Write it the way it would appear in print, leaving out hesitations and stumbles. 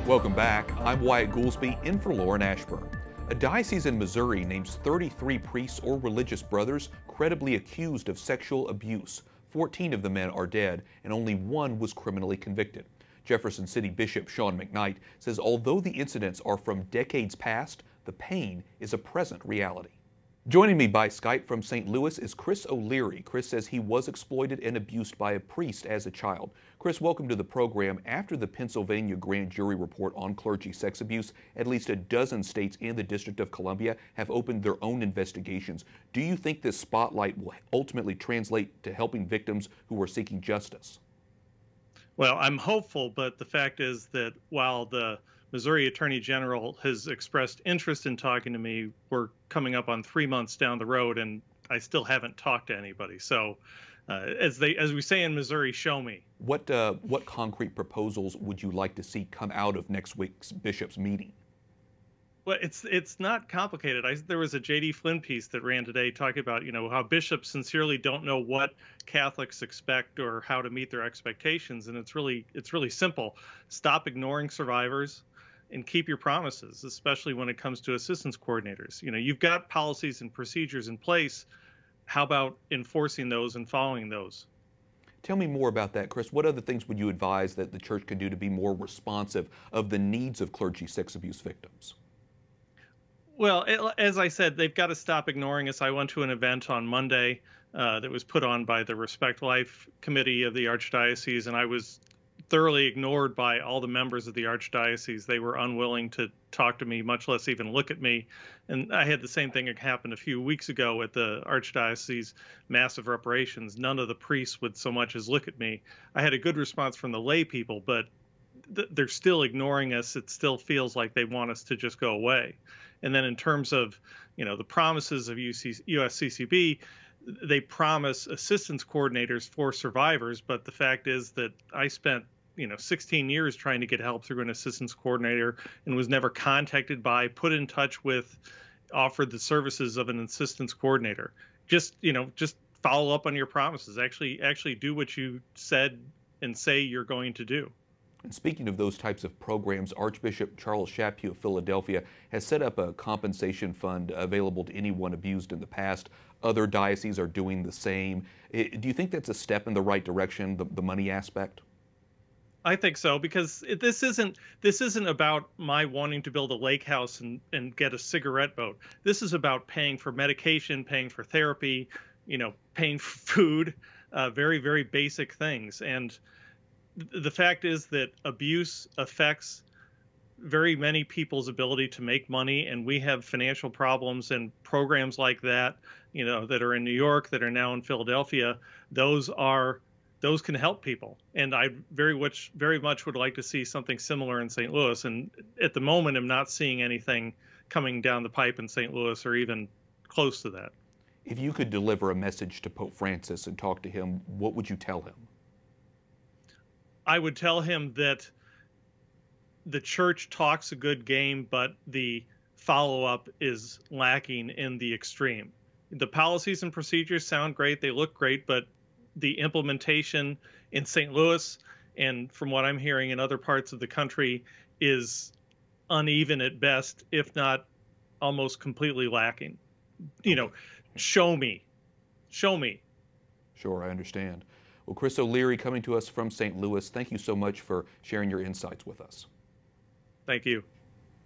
Welcome back. I'm Wyatt Goolsby, in for Lauren Ashburn. A diocese in Missouri names 33 priests or religious brothers credibly accused of sexual abuse. 14 of the men are dead, and only one was criminally convicted. Jefferson City Bishop Sean McKnight says although the incidents are from decades past, the pain is a present reality. Joining me by Skype from St. Louis is Chris O'Leary. Chris says he was exploited and abused by a priest as a child. Chris, welcome to the program. After the Pennsylvania grand jury report on clergy sex abuse, at least a dozen states and the District of Columbia have opened their own investigations. Do you think this spotlight will ultimately translate to helping victims who are seeking justice? Well, I'm hopeful, but the fact is that while the Missouri Attorney General has expressed interest in talking to me, we're coming up on 3 months down the road, and I still haven't talked to anybody. So, as we say in Missouri, show me. What concrete proposals would you like to see come out of next week's bishops' meeting? Well, it's not complicated. There was a J.D. Flynn piece that ran today talking about, how bishops sincerely don't know what Catholics expect or how to meet their expectations, and it's really simple. Stop ignoring survivors and keep your promises, especially when it comes to assistance coordinators. You've got policies and procedures in place. How about enforcing those and following those? Tell me more about that, Chris. What other things would you advise that the church could do to be more responsive of the needs of clergy sex abuse victims? Well, as I said, they've got to stop ignoring us. I went to an event on Monday that was put on by the Respect Life Committee of the Archdiocese, and I was thoroughly ignored by all the members of the Archdiocese. They were unwilling to talk to me, much less even look at me. And I had the same thing that happened a few weeks ago at the Archdiocese massive reparations. None of the priests would so much as look at me. I had a good response from the lay people, but they're still ignoring us. It still feels like they want us to just go away. And then in terms of, the promises of USCCB, they promise assistance coordinators for survivors. But the fact is that I spent, 16 years trying to get help through an assistance coordinator and was never contacted by, put in touch with, offered the services of an assistance coordinator. Just follow up on your promises. Actually do what you said and say you're going to do. And speaking of those types of programs, Archbishop Charles Chaput of Philadelphia has set up a compensation fund available to anyone abused in the past. Other dioceses are doing the same. Do you think that's a step in the right direction, the money aspect? I think so, because this isn't about my wanting to build a lake house and get a cigarette boat. This is about paying for medication, paying for therapy, paying for food, very, very basic things. And the fact is that abuse affects very many people's ability to make money, and we have financial problems, and programs like that, that are in New York, that are now in Philadelphia, those can help people. And I very much would like to see something similar in St. Louis. And at the moment, I'm not seeing anything coming down the pipe in St. Louis or even close to that. If you could deliver a message to Pope Francis and talk to him, what would you tell him? I would tell him that the church talks a good game, but the follow-up is lacking in the extreme. The policies and procedures sound great, they look great, but the implementation in St. Louis and from what I'm hearing in other parts of the country is uneven at best, if not almost completely lacking. Show me. Sure, I understand. Well, Chris O'Leary coming to us from St. Louis, thank you so much for sharing your insights with us. Thank you.